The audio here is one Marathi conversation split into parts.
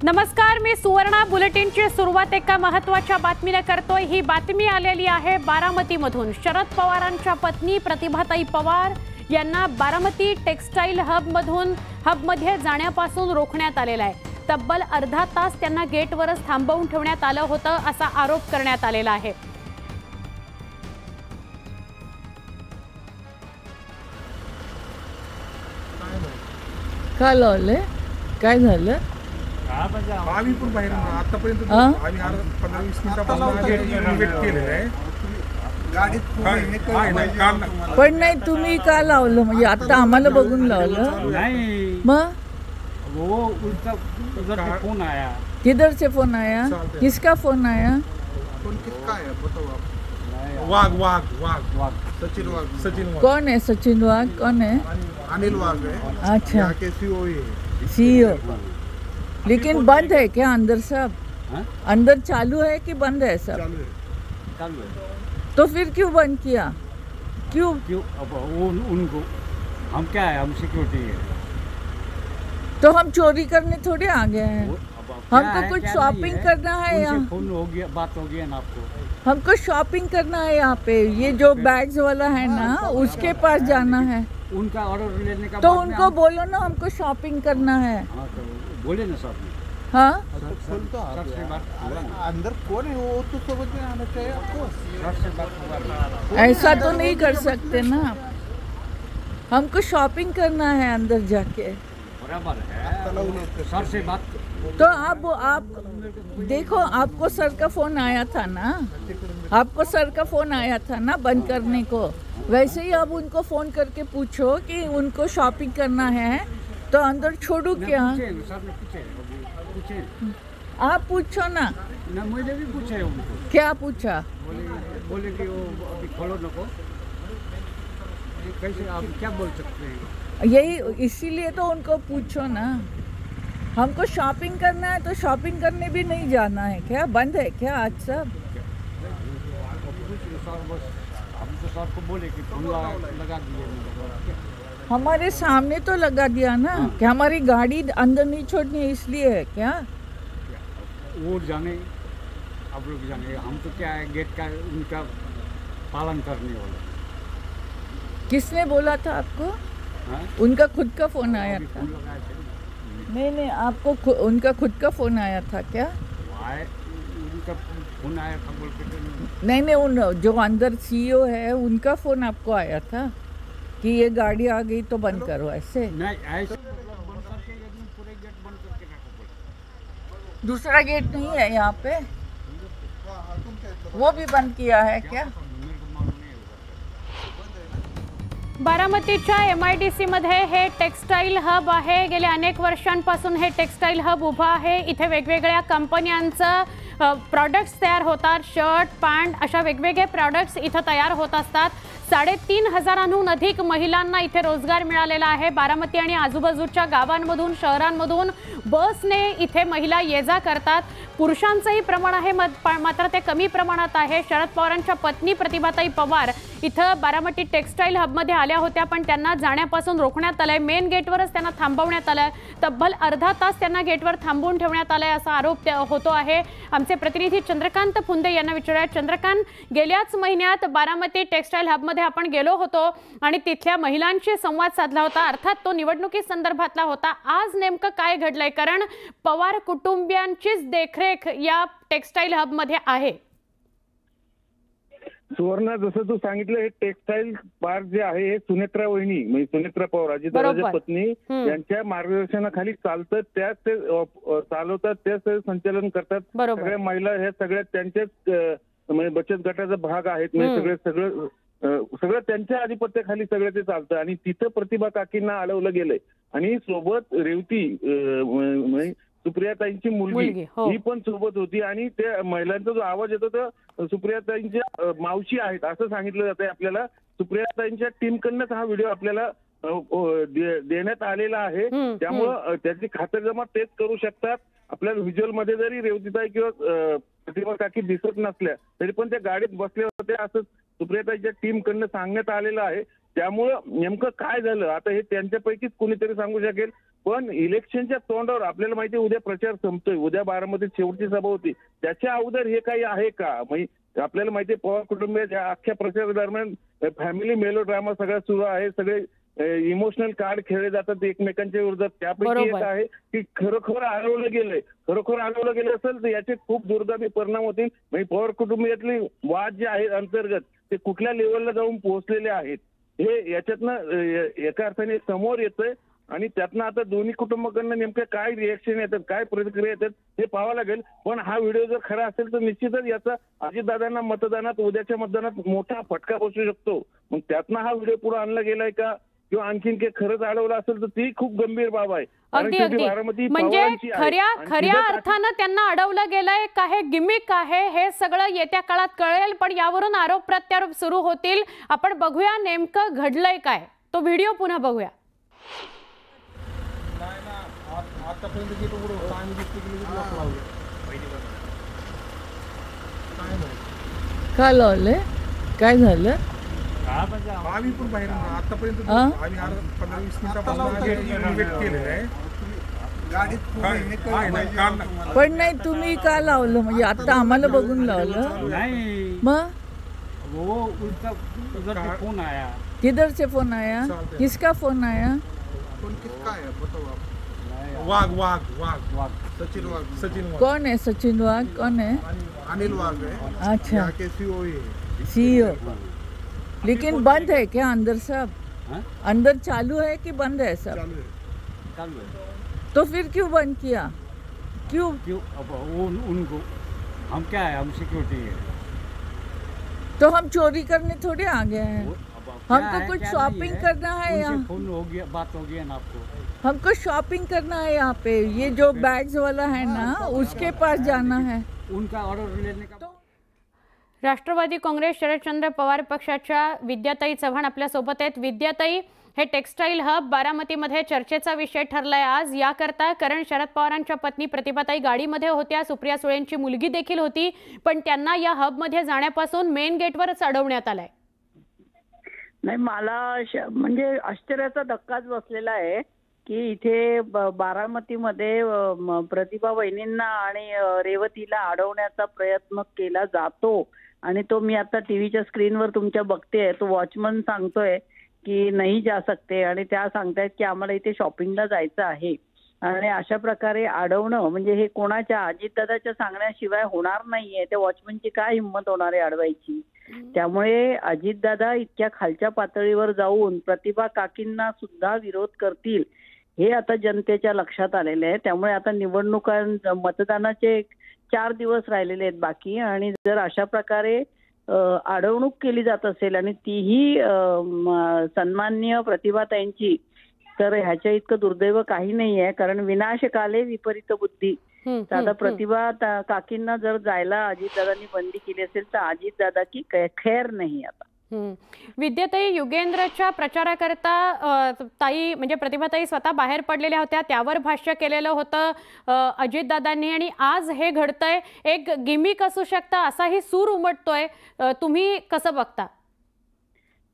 नमस्कार, मी सुवर्णा. बुलेटिनची सुरुवात एका महत्त्वाच्या बातमीने करतोय. ही बातमी आलेली आहे बारामतीमधून. शरद पवारांच्या पत्नी प्रतिभाताई पवार यांना बारामती टेक्सटाईल हबमध्ये जाण्यापासून रोखण्यात आलेला आहे. तब्बल अर्धा तास त्यांना गेटवरच थांबवून ठेवण्यात आलं होतं असा आरोप करण्यात आलेला आहे. का लावले? काय झालं? आम्ही पण बाहेर आतापर्यंत आम्ही 15-20 मिनिटापासून वेट केलेलं आहे. पण नाही, तुम्ही का लावलं? म्हणजे आता आम्हाला बघून लावलं? नहीं, मग वो उल्टा उधर से फोन आया. किधर से फोन आया? किसका फोन आया? पण किसका आहे बताओ आप. वाघ सचिन वाघ. कौन है सचिन वाघ? कौन है? अनिल वाघ है. अच्छा, यहाँ के सीईओ है. सीईओ. लेकिन बंद है क्या अंदर सब? हाँ? अंदर चालू है कि बंद है सब? चालू है. चालू है. तो फिर क्यों बंद किया? क्यों? क्यों? अब वो उनको हम क्या है, हम सिक्योरिटी है. तो हम चोरी करने थोड़े आ गए हैं. क्या हमको है, कुछ क्या शॉपिंग नहीं है. करना है उनसे यहाँ. फोन हो गया, बात हो गया ना आपको. हमको शॉपिंग करना है यहाँ पे. ये जो बैग्स वाला है ना, उसके पास जाना है. उनका ऑर्डर लेने का तो बाद में उनको हम- बोलो ना हमको शॉपिंग करना है. हाँ, तो बोले ना साहब ने. हाँ, सर से बात हुआ ना. अंदर कौन है वो तो समझ में आना चाहिए आपको. सर से बात हुआ ना. ऐसा तो नहीं कर सकते ना. हमको शॉपिंग करना है अंदर जाके. बराबर है, सर से बात. तो आप देखो, आपको सर का फोन आया था ना, आपको सर का फोन आया था ना बंद करने को. वैसे ही आप उनको फोन करके पूछो कि उनको शॉपिंग करना है तो अंदर छोड़ू क्या. पूछे ना, सर ने पूछे. आप पूछो ना. ना मुझे भी पूछे उनको. क्या पूछा? बोले कि वो अभी खोलो नको. ये कैसे आप क्या बोल सकते हैं. यही इसीलिए तो उनको पूछो ना. हमको शॉपिंग करना है तो शॉपिंग करने भी नहीं जाना है क्या? बंद है क्या आज सब? सर बस हम तो सर को बोले कि फोन लगा दिए. हमारे सामने तो लगा दिया ना. कि हमारी गाड़ी अंदर नहीं छोड़नी है इसलिए है क्या? वो जाने, आप लोग जाने. हम तो क्या है, गेट का उनका पालन करने वाले. किसने बोला था आपको? हाँ? उनका खुद का फोन आया अभी था? फोन लगाए थे. नहीं, आपको उनका खुद का फोन आया था क्या? आए, उनका फोन आया था बोल के. नहीं, उन जो अंदर सीईओ है उनका फोन आपको आया था कि ये गाड़ी आ गई तो बंद करो ऐसे? नहीं, ऐसे बंद करके एकदम पूरे गेट बंद करके रखो बोले. दूसरा गेट नहीं है यहाँ पे? वो भी बंद किया है क्या? मेरे को मालूम नहीं होगा. बारामतीच्या MIDC मध्ये हे टेक्सटाईल हब आहे. गेल्या अनेक वर्षांपासून हे टेक्सटाईल हब उभं आहे. इथे वेगवेगळ्या कंपन्यांचं प्रॉडक्ट्स तयार होतात. शर्ट, पॅन्ट अशा वेगवेगळे प्रॉडक्ट्स इथं तयार होत असतात. 3,500हून अधिक महिलांना इथे रोजगार मिळालेला आहे. बारामती आणि आजूबाजूच्या गावांमधून, शहरांमधून बसने इथे महिला ये जा करतात. पुरुषांचंही प्रमाण आहे मात्र ते कमी प्रमाणात आहे. शरद पवारांच्या पत्नी प्रतिभाताई पवार इथं बारामती टेक्सटाईल हबमध्ये आल्या होत्या, पण त्यांना जाण्यापासून रोखण्यात आलंय. मेन गेटवरच त्यांना थांबवण्यात आलंय. तब्बल अर्धा तास त्यांना गेटवर थांबवून ठेवण्यात आलंय असा आरोप होतो आहे. आमचे प्रतिनिधी चंद्रकांत फुंदे यांना विचारूया. चंद्रकांत, गेल्याच महिन्यात बारामती टेक्सटाईल हबमध्ये आपण गेलो होतो आणि तिथल्या महिलांशी संवाद साधला होता. अर्थात तो निवडणुकी संदर्भातला होता. आज नेमकं काय घडलंय? कारण पवार कुटुंबियांचीच देखरेख या टेक्सटाईल हबमध्ये आहे. सुवर्णा, जसं तू सांगितलं, हे टेक्सटाईल पार्क जे आहे हे सुनेत्रा वहिनी म्हणजे सुनेत्रा पवार अजितदादांच्या पत्नी यांच्या मार्गदर्शनाखाली चालतं. त्याच ते चालवतात, त्याच ते संचालन करतात. सगळ्या महिला ह्या सगळ्या त्यांच्याच म्हणजे बचत गटाचा भाग आहेत. म्हणजे सगळं त्यांच्या आधिपत्याखाली सगळं ते चालतं. आणि तिथं प्रतिभा काकींना अडवलं गेलंय. आणि सोबत रेवती सुप्रियाताईंची मुलगी ही पण सोबत होती. आणि त्या महिलांचा जो आवाज येतो तो सुप्रियाताईंच्या मावशी आहेत असं सांगितलं जातंय आपल्याला. सुप्रियाताईंच्या टीमकडनंच हा व्हिडिओ आपल्याला देण्यात आलेला आहे. त्यामुळं त्याची खातरजमा तेच करू शकतात. आपल्याला व्हिज्युअल मध्ये जरी रेवतीताई किंवा प्रतिभा काकी दिसत नसल्या तरी पण त्या गाडीत बसले होते असं सुप्रियाताईच्या टीमकडनं सांगण्यात आलेलं आहे. त्यामुळं नेमकं काय झालं आता हे त्यांच्यापैकीच कोणीतरी सांगू शकेल. पण इलेक्शनच्या तोंडावर आपल्याला माहिती आहे उद्या प्रचार संपतोय, उद्या बारामतीत शेवटची सभा होती, त्याच्या अगोदर हे काही आहे का? म्हणजे आपल्याला माहिती आहे पवार कुटुंबियाच्या अख्ख्या प्रचार दरम्यान फॅमिली मेलो ड्रामा सगळा सुरू आहे, सगळे इमोशनल कार्ड खेळले जातात एकमेकांच्या विरोधात. त्यापैकी एक आहे की खरोखर अडवलं गेलंय, खरोखर अडवलं गेलं असेल तर याचे खूप दुर्दैवी परिणाम होतील. म्हणजे पवार कुटुंबियातले वाद जे आहेत अंतर्गत ते कुठल्या लेवलला जाऊन पोहोचलेले आहेत हे याच्यातनं एका अर्थाने समोर येतंय. आणि त्यातनं आता दोन्ही कुटुंबाकडनं नेमकं काय रिएक्शन येतात, काय प्रतिक्रिया येतात हे पाहावं लागेल. पण हा व्हिडिओ जर खरा असेल तर निश्चितच याचा अजितदादांना मतदानात उद्याच्या मतदानात मोठा फटका बसू शकतो. मग त्यातनं हा व्हिडिओ पुढे आणला गेलाय का किंवा आणखीन काही खरंच अडवलं असेल तर ती खूप गंभीर बाब आहे. म्हणजे खऱ्या अर्थानं त्यांना अडवलं गेलंय का हे गिमिक आहे हे सगळं येत्या काळात कळेल. पण यावरून आरोप प्रत्यारोप सुरू होतील. आपण बघूया नेमकं घडलंय काय, तो व्हिडिओ पुन्हा बघूया. काय लावलंय, काय झालं? आम्ही पण बाहेर आतापर्यंत आम्ही 15-20 मिनिटापासून वेट केलेलं आहे. पण नाही तुम्ही का लावलं? म्हणजे आता आम्हाला बघून लावलं? नहीं, मग वो उल्टा उधर से फोन आया. किधर से फोन आया? किसका फोन आया? वाघ वाघ वाघ वाघ सचिन वाघ. सचिन वाघ कौन है? सचिन वाघ कौन है? अनिल वाघ है. अच्छा, सीईओ. लेकिन बंद है क्या अंदर सब? अंदर चालू है कि बंद है सब? चालू है. तो फिर क्यों बंद किया? क्यों? अब वो उनको हम क्या है, हम सिक्योरिटी है. तो हम चोरी करने थोड़े आ गए हैं. हमको कुछ शॉपिंग करना है यहाँ. फोन हो गया, बात हो गया ना आपको. हमको शॉपिंग करना है यहाँ पे. ये जो बैग्स वाला है ना उसके पास जाना है. उनका ऑर्डर लेने का. राष्ट्रवादी काँग्रेस शरदचंद्र पवार पक्षाच्या विद्याताई चव्हाण आपल्या सोबत आहेत. विद्याताई, हे टेक्सटाईल हब बारामतीमध्ये चर्चेचा विषय ठरलाय आज. याकरता कारण शरद पवारांच्या पत्नी प्रतिभाताई गाडीमध्ये होत्या, सुप्रिया सुळेंची मुलगी देखील होती, पण त्यांना या हबमध्ये जाण्यापासून मेन गेटवरच अडवण्यात आलंय. नाही, मला म्हणजे आश्चर्याचा धक्काच बसलेला आहे की इथे बारामतीमध्ये प्रतिभा वहिनींना आणि रेवतीला अडवण्याचा प्रयत्न केला जातो. आणि तो मी आता टीव्हीच्या स्क्रीनवर तुमच्या बघतेय, तो वॉचमन सांगतोय की नाही जा सकते आणि त्या सांगतायत की आम्हाला इथे शॉपिंगला जायचं आहे. आणि अशा प्रकारे अडवणं म्हणजे हे कोणाच्या अजितदादाच्या सांगण्याशिवाय होणार नाहीये. त्या वॉचमनची काय हिंमत होणार आहे अडवायची. त्यामुळे अजितदादा इतक्या खालच्या पातळीवर जाऊन प्रतिभा काकींना सुद्धा विरोध करतील हे आता जनतेच्या लक्षात आलेले आहे. त्यामुळे आता निवडणुका मतदानाचे 4 दिवस राहिलेले आहेत बाकी. आणि जर अशा प्रकारे अडवणूक केली जात असेल आणि तीही सन्माननीय प्रतिभाताईंची, तर ह्याच्या इतकं दुर्दैव काही नाही आहे. कारण विनाशकाले विपरीत बुद्धी. आता प्रतिभा काकींना जर जायला अजितदादांनी बंदी केली असेल तर अजितदादा की खैर नाही. आता विद्याताई, युगेंद्रच्या प्रचाराकरता ताई म्हणजे प्रतिभाताई स्वतः बाहेर पडलेल्या होत्या, त्यावर भाष्य केलेलं होतं अजितदादांनी, आणि आज हे घडतंय. एक गिमिक असू शकतं असाही सूर उमटतोय. तुम्ही कसं बघता?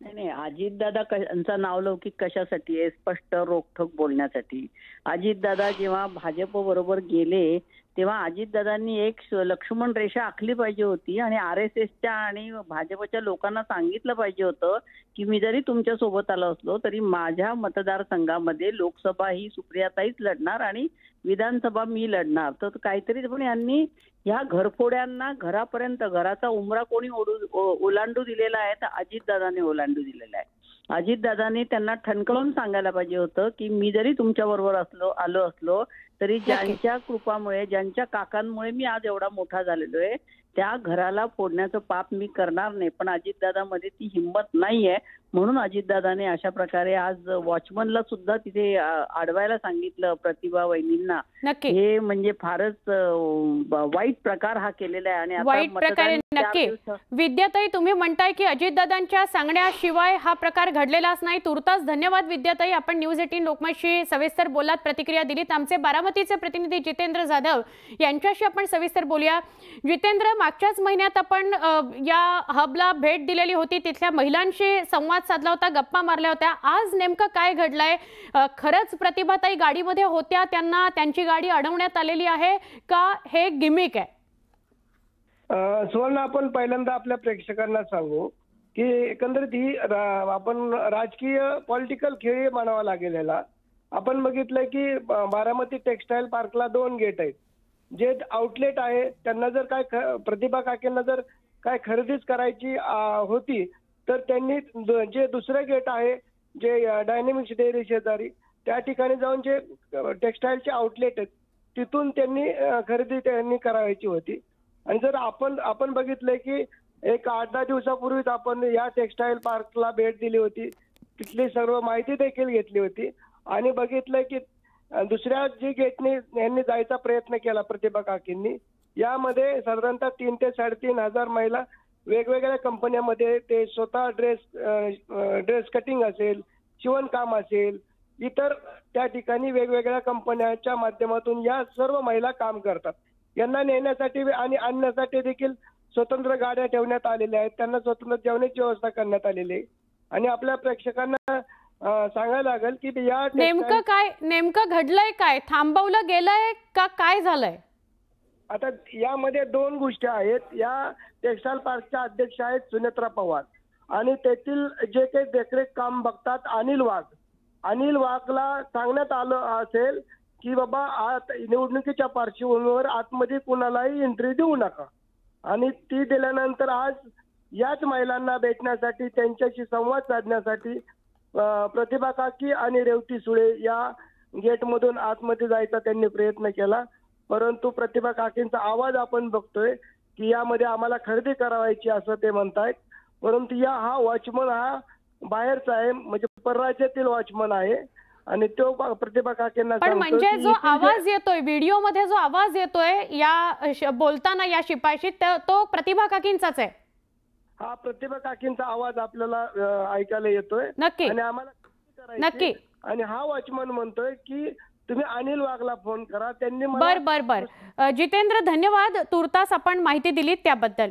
नाही, अजितदादा यांचा नावलौकिक कशासाठी आहे? स्पष्ट रोखठोक बोलण्यासाठी. अजितदादा जेव्हा भाजप बरोबर गेले तेव्हा अजितदादांनी एक लक्ष्मण रेषा आखली पाहिजे होती आणि RSSच्या आणि भाजपच्या लोकांना सांगितलं पाहिजे होतं की मी जरी तुमच्या सोबत आलो असलो तरी माझ्या मतदारसंघामध्ये लोकसभा ही सुप्रियाताईच लढणार आणि विधानसभा मी लढणार. तर काहीतरी पण यांनी ह्या घरफोड्यांना घरापर्यंत, घराचा उंबरा कोणी ओलांडू दिलेला आहे तर अजितदादाने ओलांडू दिलेला आहे. अजितदादांनी त्यांना ठणकावून सांगायला पाहिजे होतं की मी जरी तुमच्या बरोबर आलो असलो तरी ज्यांच्या कृपामुळे, ज्यांच्या काकांमुळे मी आज एवढा मोठा झालेलो आहे त्या घराला फोडण्याचं पाप मी करणार नाही. पण अजितदादामध्ये ती हिंमत नाहीये. म्हणून अजितदादाने अशा प्रकारे आज वॉचमनला सुद्धा तिथे अडवायला सांगितलं प्रतिभा वहिनींना. हे म्हणजे फारच वाईट प्रकार हा केलेला आहे. आणि वाईट प्रकारे नक्की. विद्याताई, तुम्ही म्हणताय की अजितदादांच्या सांगण्याशिवाय हा प्रकार घडलेलाच नाही. तुर्तास धन्यवाद विद्याताई. आपण न्यूज 18 लोकमतशी सविस्तर बोलात, प्रतिक्रिया दिलीत. आमचे बारामती बारामतीचे प्रतिनिधी जितेंद्र जाधव यांच्याशी आपण सविस्तर बोलूया। जितेंद्र, मागच्याच महिन्यात आपण या हबला भेट दिलेली होती, तिथल्या महिलांशी संवाद साधला होता, गप्पा मारल्या होत्या। आज नेमकं काय घडलंय? खरंच प्रतिभाताई गाडीमध्ये होत्या, त्यांना त्यांची गाडी अडवण्यात आलेली आहे का हे गिमिक आहे? सुवर्ण, आपण पहिल्यांदा आपल्या प्रेक्षकांना सांगू की एकंदरीत ही आपण राजकीय पॉलिटिकल खेळ मानावा लागेल याला। आपण बघितलंय की बारामती टेक्सटाईल पार्कला 2 गेट आहेत, जे आउटलेट आहे। त्यांना जर काय प्रतिभा काकेंना जर काय खरेदीच करायची होती तर त्यांनी जे दुसरे गेट आहे, जे डायनेमिक्स डेअरी शेजारी, त्या ठिकाणी जाऊन जे टेक्सटाईलचे आउटलेट आहेत तिथून त्यांनी खरेदी करायची होती। आणि जर आपण बघितलंय की एक 8-10 दिवसापूर्वीच आपण या टेक्सटाईल पार्कला भेट दिली होती, तिथली सर्व माहिती देखील घेतली होती आणि बघितलंय की दुसऱ्या जी गेटनी यांनी जायचा प्रयत्न केला प्रतिभा काकींनी, यामध्ये साधारणतः 3 ते 3.5 हजार महिला वेगवेगळ्या कंपन्यांमध्ये ते स्वतः ड्रेस कटिंग असेल, शिवणकाम असेल, इतर त्या ठिकाणी वेगवेगळ्या कंपन्यांच्या माध्यमातून या सर्व महिला काम करतात। यांना नेण्यासाठी आणि आणण्यासाठी देखील स्वतंत्र गाड्या ठेवण्यात आलेल्या आहेत, त्यांना स्वतंत्र जेवणाची व्यवस्था करण्यात आलेली आहे। आणि आपल्या प्रेक्षकांना सांगायला लागेल की या नेमकं घडलंय काय? थांबवलं गेलंय का काय झालंय? आता यामध्ये 2 गोष्टी आहेत। या टेक्सटाईल पार्कच्या अध्यक्ष आहेत सुनेत्रा पवार आणि तेथील जे काही देखरेख काम बघतात अनिल वाघ। अनिल वाघला सांगण्यात आलं असेल की बाबा आत निवडणुकीच्या पार्श्वभूमीवर आतमध्ये कुणालाही एंट्री देऊ नका, आणि ती दिल्यानंतर आज याच महिलांना भेटण्यासाठी, त्यांच्याशी संवाद साधण्यासाठी प्रतिभा काकी आणि रेवती सुळे या गेटमधून आतमध्ये जायचा त्यांनी प्रयत्न केला, परंतु प्रतिभा काकींचा आवाज आपण बघतोय की यामध्ये आम्हाला खरेदी करायची असं ते म्हणतायत। परंतु हा वॉचमन हा बाहेरचा आहे, म्हणजे परराज्यातील वॉचमन आहे आणि तो प्रतिभा काकेंना पण म्हणजे जो आवाज येतोय व्हिडिओमध्ये, जो आवाज येतोय या बोलताना या शिपाईशीत, तो प्रतिभा काकींचाच आहे? हा प्रतिभा काकींचा आवाज आपल्याला ऐकायला येतोय नक्की, आणि आम्हाला नक्की। आणि हा वॉचमन म्हणतोय की तुम्ही अनिल वाघला फोन करा, त्यांनी बर जितेंद्र, धन्यवाद तुर्तास आपण माहिती दिलीत त्याबद्दल।